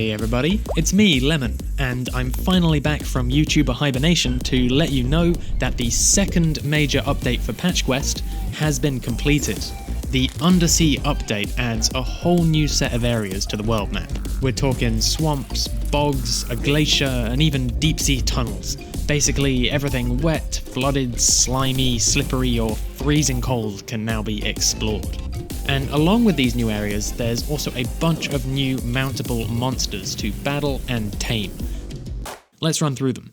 Hey everybody, it's me, Lemon, and I'm finally back from YouTuber hibernation to let you know that the second major update for Patch Quest has been completed. The Undersea update adds a whole new set of areas to the world map. We're talking swamps, bogs, a glacier, and even deep sea tunnels. Basically, everything wet, flooded, slimy, slippery, or freezing cold can now be explored. And along with these new areas, there's also a bunch of new mountable monsters to battle and tame. Let's run through them.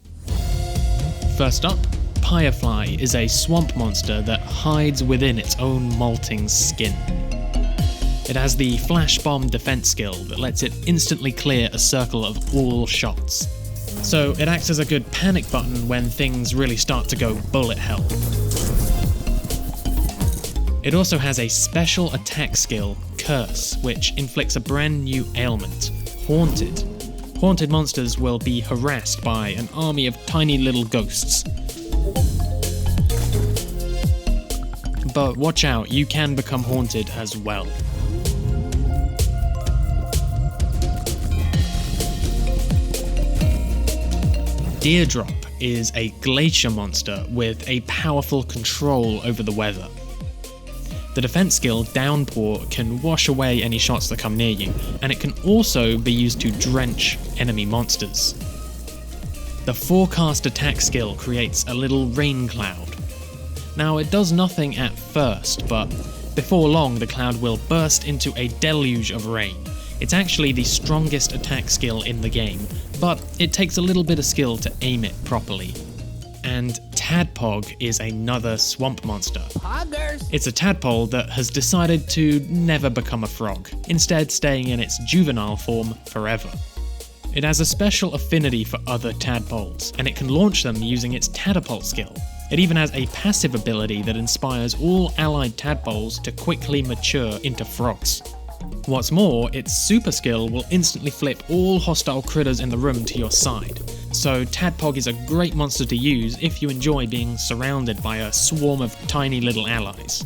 First up, Firefly is a swamp monster that hides within its own molting skin. It has the flash bomb defense skill that lets it instantly clear a circle of all shots. So it acts as a good panic button when things really start to go bullet hell. It also has a special attack skill, Curse, which inflicts a brand new ailment, Haunted. Haunted monsters will be harassed by an army of tiny little ghosts. But watch out, you can become haunted as well. Deerdrop is a glacier monster with a powerful control over the weather. The defense skill Downpour can wash away any shots that come near you, and it can also be used to drench enemy monsters. The Forecast attack skill creates a little rain cloud. Now it does nothing at first, but before long the cloud will burst into a deluge of rain. It's actually the strongest attack skill in the game, but it takes a little bit of skill to aim it properly. And Tadpog is another swamp monster. Poggers. It's a tadpole that has decided to never become a frog, instead staying in its juvenile form forever. It has a special affinity for other tadpoles, and it can launch them using its Tadpole skill. It even has a passive ability that inspires all allied tadpoles to quickly mature into frogs. What's more, its super skill will instantly flip all hostile critters in the room to your side. So Tadpog is a great monster to use if you enjoy being surrounded by a swarm of tiny little allies.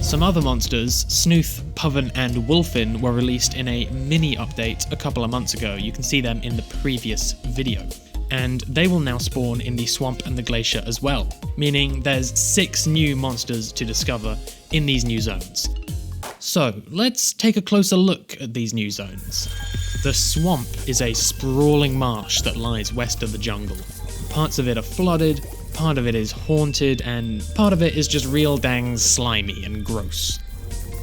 Some other monsters, Snooth, Puven, and Wolfin, were released in a mini update a couple of months ago. You can see them in the previous video. And they will now spawn in the swamp and the glacier as well, meaning there's 6 new monsters to discover in these new zones. So let's take a closer look at these new zones. The swamp is a sprawling marsh that lies west of the jungle. Parts of it are flooded, part of it is haunted, and part of it is just real dang slimy and gross.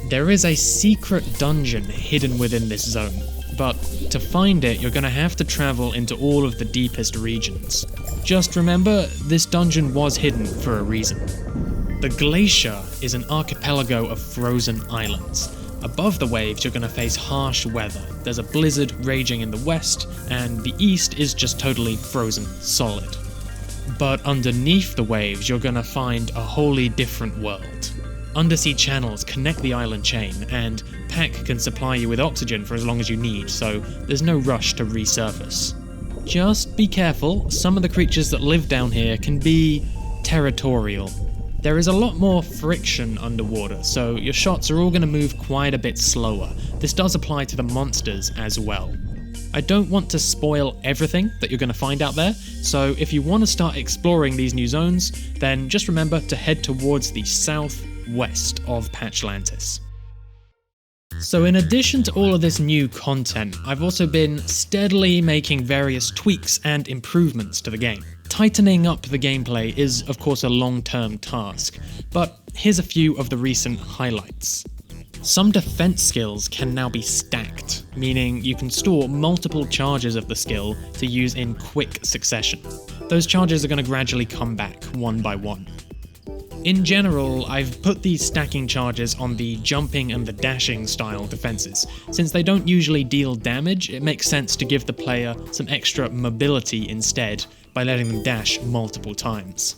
There is a secret dungeon hidden within this zone, but to find it you're going to have to travel into all of the deepest regions. Just remember, this dungeon was hidden for a reason. The glacier is an archipelago of frozen islands. Above the waves you're going to face harsh weather. There's a blizzard raging in the west, and the east is just totally frozen solid. But underneath the waves you're going to find a wholly different world. Undersea channels connect the island chain, and Pack can supply you with oxygen for as long as you need, so there's no rush to resurface. Just be careful, some of the creatures that live down here can be territorial. There is a lot more friction underwater, so your shots are all going to move quite a bit slower. This does apply to the monsters as well. I don't want to spoil everything that you're going to find out there, so if you want to start exploring these new zones, then just remember to head towards the southwest of Patchlantis. So in addition to all of this new content, I've also been steadily making various tweaks and improvements to the game. Tightening up the gameplay is of course a long-term task, but here's a few of the recent highlights. Some defense skills can now be stacked, meaning you can store multiple charges of the skill to use in quick succession. Those charges are going to gradually come back one by one. In general, I've put these stacking charges on the jumping and the dashing style defenses. Since they don't usually deal damage, it makes sense to give the player some extra mobility instead by letting them dash multiple times.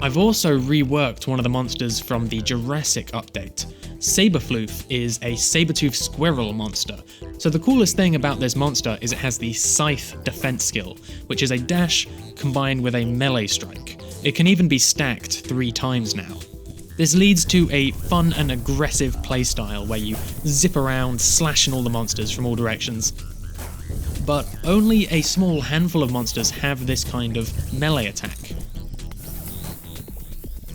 I've also reworked one of the monsters from the Jurassic update. Saberfloof is a saber-toothed squirrel monster, So the coolest thing about this monster is it has the Scythe defense skill, which is a dash combined with a melee strike. It can even be stacked 3 times now. This leads to a fun and aggressive playstyle where you zip around, slashing all the monsters from all directions. But only a small handful of monsters have this kind of melee attack.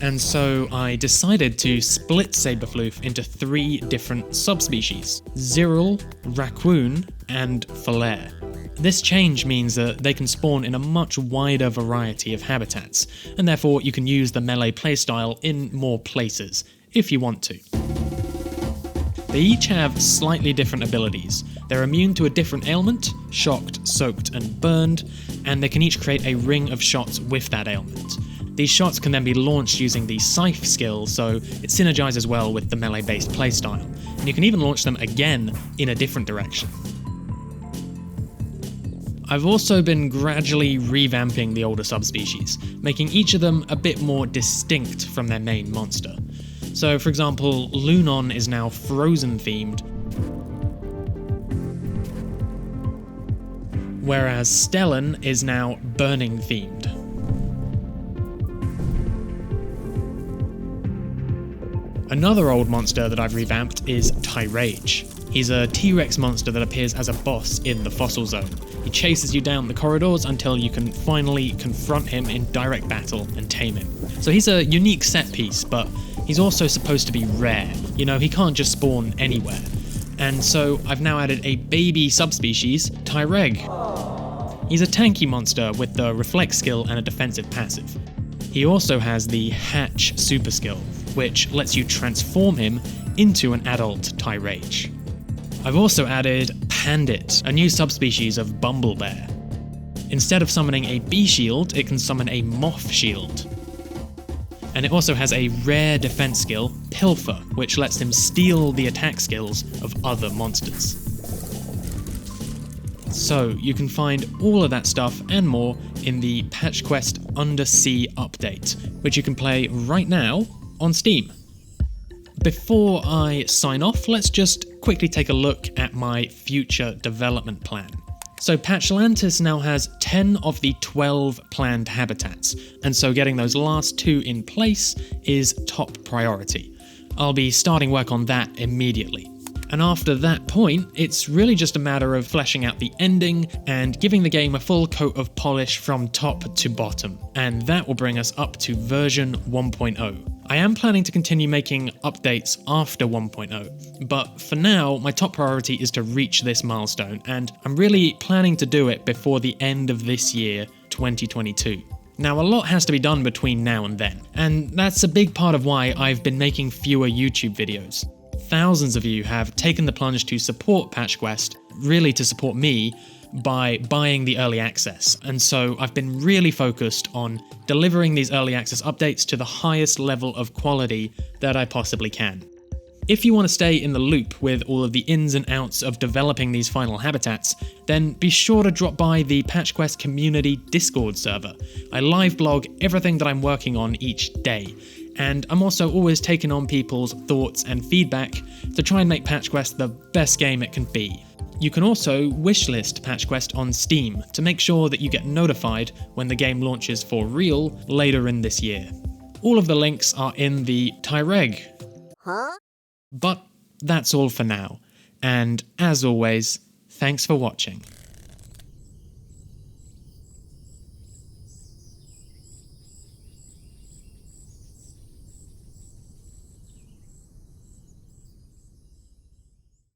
And so I decided to split Saberfloof into 3 different subspecies: Ziril, Raccoon, and Falaire. This change means that they can spawn in a much wider variety of habitats, and therefore you can use the melee playstyle in more places, if you want to. They each have slightly different abilities. They're immune to a different ailment, shocked, soaked, and burned, and they can each create a ring of shots with that ailment. These shots can then be launched using the Scythe skill, so it synergizes well with the melee-based playstyle, and you can even launch them again in a different direction. I've also been gradually revamping the older subspecies, making each of them a bit more distinct from their main monster. So for example, Lunon is now frozen themed, whereas Stellan is now burning themed. Another old monster that I've revamped is Tyrage. He's a T-Rex monster that appears as a boss in the fossil zone. He chases you down the corridors until you can finally confront him in direct battle and tame him. So he's a unique set piece, but he's also supposed to be rare. You know, he can't just spawn anywhere. And so I've now added a baby subspecies, Tyreg. He's a tanky monster with the reflect skill and a defensive passive. He also has the Hatch super skill, which lets you transform him into an adult Tyrage. I've also added Pandit, a new subspecies of Bumblebear. Instead of summoning a bee shield, it can summon a moth shield. And it also has a rare defense skill, Pilfer, which lets him steal the attack skills of other monsters. So you can find all of that stuff and more in the Patch Quest Undersea update, which you can play right now on Steam. Before I sign off, let's just quickly take a look at my future development plan. So Patchlantis now has 10 of the 12 planned habitats, and so getting those last 2 in place is top priority. I'll be starting work on that immediately. And after that point, it's really just a matter of fleshing out the ending and giving the game a full coat of polish from top to bottom, and that will bring us up to version 1.0. I am planning to continue making updates after 1.0, but for now, my top priority is to reach this milestone, and I'm really planning to do it before the end of this year, 2022. Now, a lot has to be done between now and then, and that's a big part of why I've been making fewer YouTube videos. Thousands of you have taken the plunge to support Patch Quest, really to support me, by buying the early access, and so I've been really focused on delivering these early access updates to the highest level of quality that I possibly can. If you want to stay in the loop with all of the ins and outs of developing these final habitats, then be sure to drop by the Patch Quest community Discord server. I live blog everything that I'm working on each day, and I'm also always taking on people's thoughts and feedback to try and make Patch Quest the best game it can be. You can also wishlist Patch Quest on Steam to make sure that you get notified when the game launches for real later in this year. All of the links are in the Tyreg. But that's all for now, and as always, thanks for watching.